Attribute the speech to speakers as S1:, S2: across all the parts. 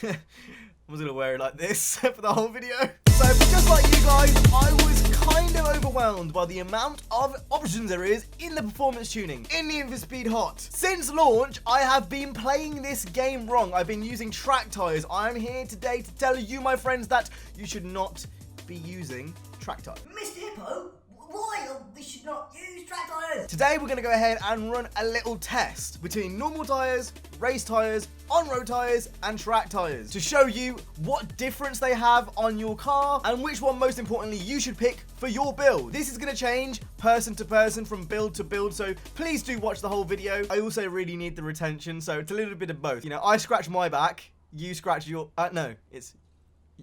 S1: I was going to wear it like this for the whole video. So, just like you guys, I was kind of overwhelmed by the amount of options there is in the performance tuning in Need for Speed Hot. Since launch, I have been playing this game wrong. I've been using track tires. I'm here today to tell you, my friends, that you should not be using track tires.
S2: Mr. Hippo, why we should not use track tires?
S1: Today we're going to go ahead and run a little test between normal tires, race tires, on-road tires and track tires to show you what difference they have on your car and which one most importantly you should pick for your build. This is going to change person to person from build to build, so please do watch the whole video. I also really need the retention, so it's a little bit of both. You know, I scratch my back, you scratch your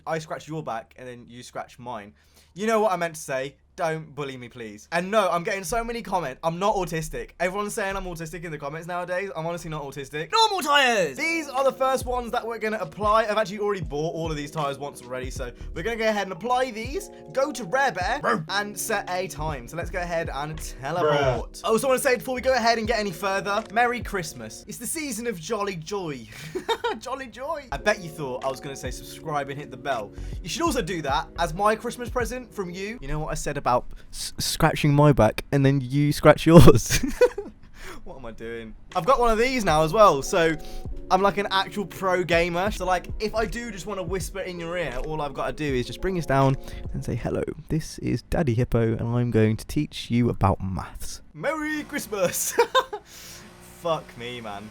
S1: I scratch your back and then you scratch mine. You know what I meant to say. Don't bully me, please. And no, I'm getting so many comments. I'm not autistic. Everyone's saying I'm autistic in the comments nowadays. I'm honestly not autistic. Normal tires! These are the first ones that we're going to apply. I've actually already bought all of these tires once already. So we're going to go ahead and apply these. Go to Rare Bear and set a time. So let's go ahead and teleport. I also want to say before we go ahead and get any further, Merry Christmas. It's the season of jolly joy. Jolly joy. I bet you thought I was going to say subscribe and hit the bell. You should also do that as my Christmas present from you. You know what I said about scratching my back and then you scratch yours. What am I doing? I've got one of these now as well, so I'm like an actual pro gamer. So like if I do just want to whisper in your ear, all I've got to do is just bring this down and say, hello, this is Daddy Hippo and I'm going to teach you about maths. Merry Christmas. Fuck me, man.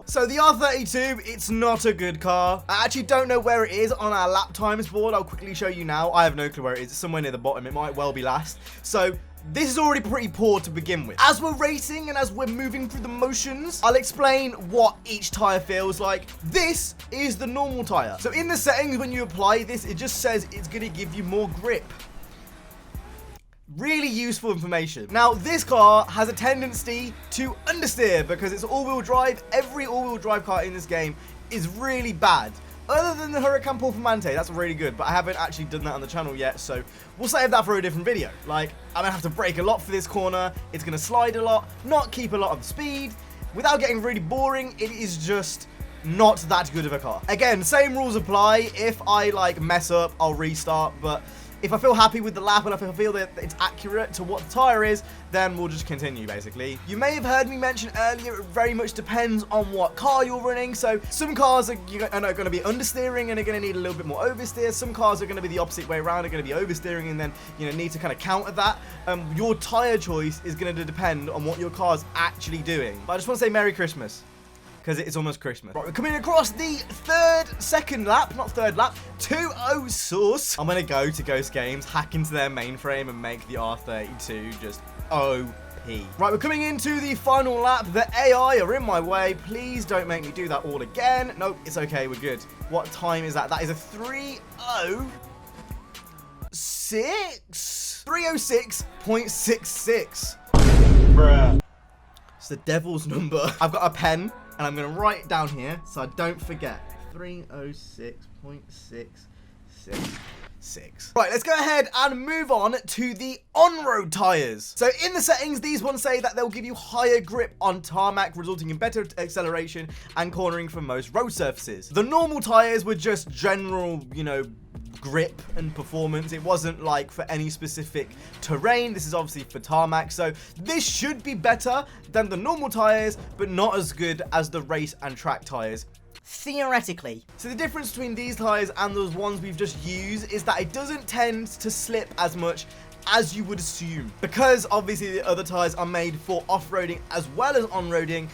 S1: So the R32, it's not a good car. I actually don't know where it is on our lap times board. I'll quickly show you now. I have no clue where it is. It's somewhere near the bottom. It might well be last. So this is already pretty poor to begin with. As we're racing and as we're moving through the motions, I'll explain what each tire feels like. This is the normal tire. So in the settings, when you apply this, it just says it's going to give you more grip. Really useful information. Now, this car has a tendency to understeer because it's all-wheel drive. Every all-wheel drive car in this game is really bad. Other than the Huracan Performante, that's really good, but I haven't actually done that on the channel yet, so we'll save that for a different video. Like, I'm gonna have to brake a lot for this corner, it's gonna slide a lot, not keep a lot of speed. Without getting really boring, it is just not that good of a car. Again, same rules apply. If I like mess up, I'll restart, but if I feel happy with the lap and if I feel that it's accurate to what the tire is, then we'll just continue, basically. You may have heard me mention earlier, it very much depends on what car you're running. So some cars are going to be understeering and are going to need a little bit more oversteer. Some cars are going to be the opposite way around, are going to be oversteering and then, need to kind of counter that. Your tire choice is going to depend on what your car's actually doing. But I just want to say Merry Christmas, because it's almost Christmas. Right, we're coming across the second lap, 2-0 source. I'm gonna go to Ghost Games, hack into their mainframe and make the R32 just OP. Right, we're coming into the final lap. The AI are in my way. Please don't make me do that all again. Nope, it's okay, we're good. What time is that? That is a 306.66. Bruh. It's the devil's number. I've got a pen. And I'm going to write it down here so I don't forget. 306.666. Right, let's go ahead and move on to the on-road tires. So in the settings, these ones say that they'll give you higher grip on tarmac, resulting in better acceleration and cornering for most road surfaces. The normal tires were just general, grip and performance. It wasn't like for any specific terrain. This is obviously for tarmac, so this should be better than the normal tires, but not as good as the race and track tires,
S2: theoretically.
S1: So the difference between these tires and those ones we've just used is that it doesn't tend to slip as much as you would assume. Because obviously the other tires are made for off-roading as well as on-roading,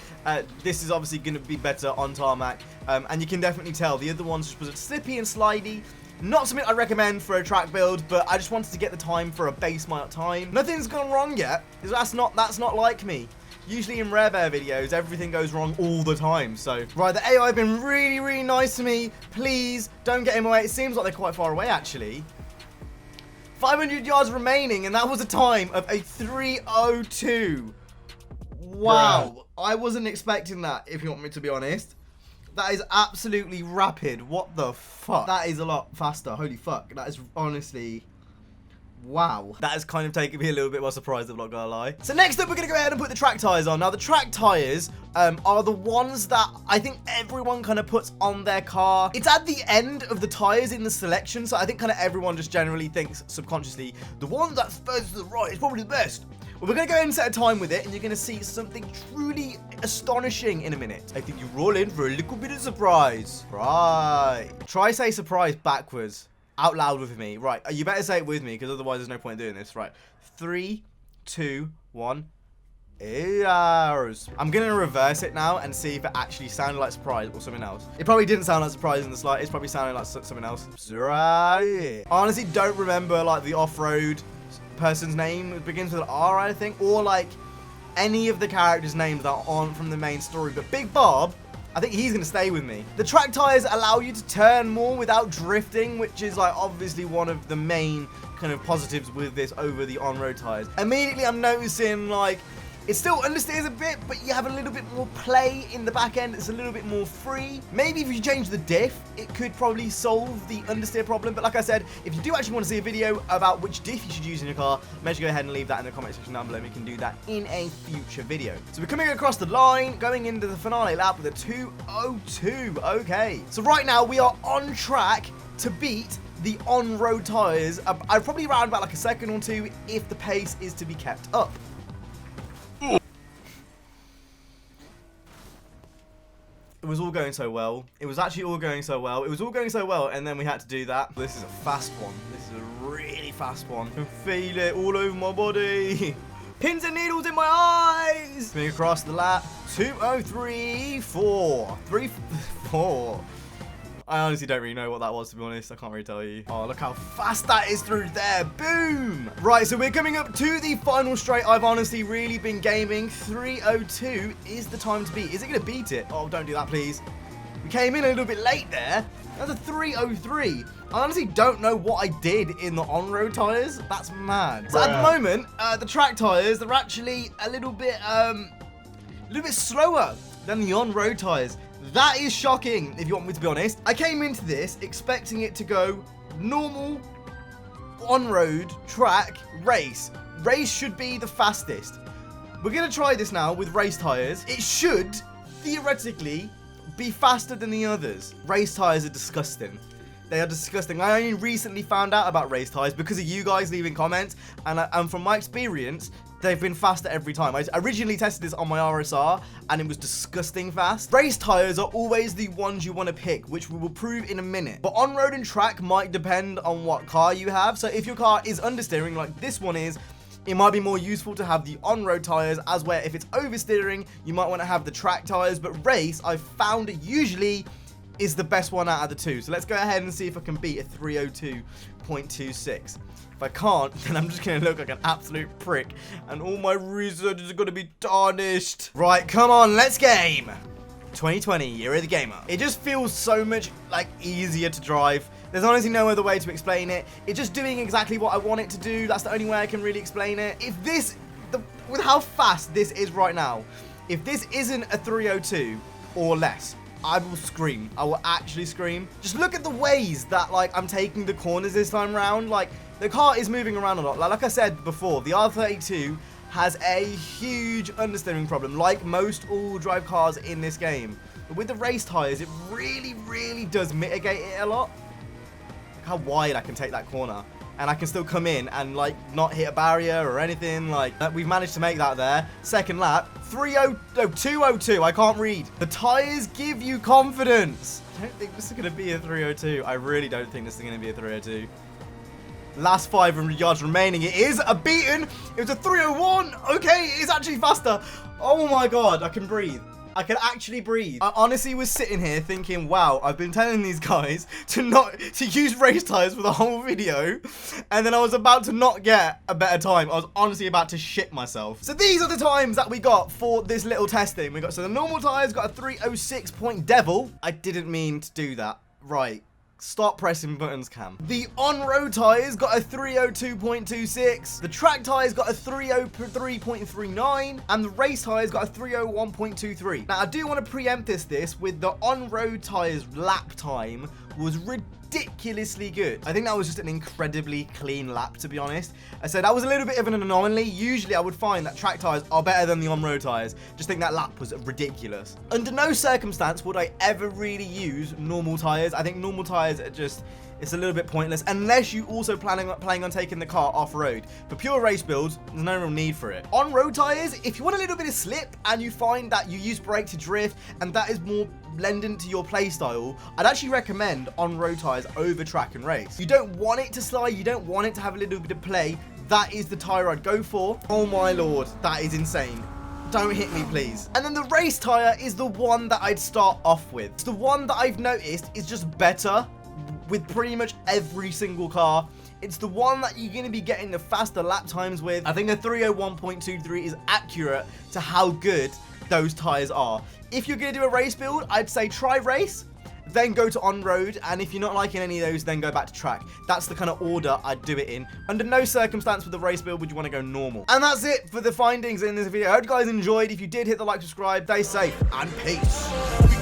S1: this is obviously going to be better on tarmac, and you can definitely tell the other ones just was slippy and slidey. Not something I recommend for a track build, but I just wanted to get the time for a base mount time. Nothing's gone wrong yet. That's not like me. Usually in Rare Bear videos, everything goes wrong all the time. So, right, the AI have been really, really nice to me. Please don't get him away. It seems like they're quite far away, actually. 500 yards remaining, and that was a time of a 3:02. Wow. Bruh. I wasn't expecting that, if you want me to be honest. That is absolutely rapid. What the fuck? That is a lot faster. Holy fuck. That is honestly... Wow. That has kind of taken me a little bit by surprise, I'm not gonna lie. So next up, we're gonna go ahead and put the track tires on. Now, the track tires are the ones that I think everyone kind of puts on their car. It's at the end of the tires in the selection, so I think kind of everyone just generally thinks subconsciously, the one that's furthest to the right is probably the best. Well, we're going to go ahead and set a time with it, and you're going to see something truly astonishing in a minute. I think you roll in for a little bit of surprise. Right. Try say surprise backwards. Out loud with me. Right. You better say it with me, because otherwise there's no point in doing this. Right. 3, 2, 1. Ears. I'm going to reverse it now and see if it actually sounded like surprise or something else. It probably didn't sound like surprise in the slightest. It's probably sounded like something else. Right. I honestly don't remember, like, the off-road person's name. It begins with an R, I think, or like any of the characters' names that aren't from the main story. But Big Bob, I think he's gonna stay with me. The track tires allow you to turn more without drifting, which is like obviously one of the main kind of positives with this over the on-road tires. Immediately I'm noticing like it still understeers a bit, but you have a little bit more play in the back end. It's a little bit more free. Maybe if you change the diff, it could probably solve the understeer problem. But like I said, if you do actually want to see a video about which diff you should use in your car, make sure you go ahead and leave that in the comment section down below. We can do that in a future video. So we're coming across the line, going into the finale lap with a 2:02. Okay. So right now we are on track to beat the on-road tires. I'd probably round about like a second or two if the pace is to be kept up. It was all going so well. It was actually all going so well. It was all going so well, and then we had to do that. This is a fast one. This is a really fast one. I can feel it all over my body. Pins and needles in my eyes. Coming across the lap. 2:03.4. 3:4. I honestly don't really know what that was, to be honest. I can't really tell you. Oh, look how fast that is through there. Boom! Right, so we're coming up to the final straight. I've honestly really been gaming. 3:02 is the time to beat. Is it going to beat it? Oh, don't do that, please. We came in a little bit late there. That's a 3:03. I honestly don't know what I did in the on-road tires. That's mad. So at the moment, the track tires, they're actually a little bit slower than the on-road tires. That is shocking, if you want me to be honest. I came into this expecting it to go normal, on-road, track, race. Race should be the fastest. We're going to try this now with race tires. It should, theoretically, be faster than the others. Race tires are disgusting. They are disgusting. I only recently found out about race tires because of you guys leaving comments. And from my experience, they've been faster every time. I originally tested this on my RSR, and it was disgusting fast. Race tires are always the ones you want to pick, which we will prove in a minute. But on-road and track might depend on what car you have. So if your car is understeering, like this one is, it might be more useful to have the on-road tires, as where if it's oversteering, you might want to have the track tires. But race, I've found usually is the best one out of the two. So let's go ahead and see if I can beat a 3:02.26. If I can't, then I'm just going to look like an absolute prick, and all my research is going to be tarnished. Right, come on, let's game. 2020, year of the gamer. It just feels so much like easier to drive. There's honestly no other way to explain it. It's just doing exactly what I want it to do. That's the only way I can really explain it. If this, with how fast this is right now, if this isn't a 3:02 or less, I will scream. I will actually scream. Just look at the ways that like I'm taking the corners this time round. Like the car is moving around a lot. Like I said before, the R32 has a huge understeering problem, like most all-wheel drive cars in this game. But with the race tires, it really, really does mitigate it a lot. Look how wide I can take that corner, and I can still come in and like not hit a barrier or anything. Like we've managed to make that there. Second lap, 2:02. I can't read. The tires give you confidence. I don't think this is going to be a 3:02. I really don't think this is going to be a 3:02. Last 500 yards remaining. It is a beaten. It was a 3:01. Okay, it is actually faster. Oh my god, I can breathe. I can actually breathe. I honestly was sitting here thinking, wow, I've been telling these guys to use race tires for the whole video, and then I was about to not get a better time. I was honestly about to shit myself. So these are the times that we got for this little testing. So the normal tires got a 3:06 point devil. I didn't mean to do that. Right. Stop pressing buttons, Cam. The on-road tires got a 3:02.26. The track tires got a 3:03.39. And the race tires got a 3:01.23. Now, I do want to preempt this with the on-road tires lap time was ridiculously good. I think that was just an incredibly clean lap, to be honest. I said that was a little bit of an anomaly. Usually I would find that track tires are better than the on-road tires. Just think that lap was ridiculous. Under no circumstance would I ever really use normal tires. I think normal tires are just, it's a little bit pointless unless you also planning on taking the car off-road. For pure race builds, there's no real need for it. On-road tires, if you want a little bit of slip and you find that you use brake to drift and that is more blended to your playstyle, I'd actually recommend on-road tires over track and race. You don't want it to slide, you don't want it to have a little bit of play, that is the tire I'd go for. Oh my lord, that is insane. Don't hit me, please. And then the race tire is the one that I'd start off with. It's the one that I've noticed is just better with pretty much every single car. It's the one that you're going to be getting the faster lap times with. I think a 301.23 is accurate to how good those tires are. If you're going to do a race build, I'd say try race, then go to on-road, and if you're not liking any of those, then go back to track. That's the kind of order I'd do it in. Under no circumstance with the race build would you want to go normal. And that's it for the findings in this video. I hope you guys enjoyed. If you did, hit the like, subscribe, stay safe, and peace.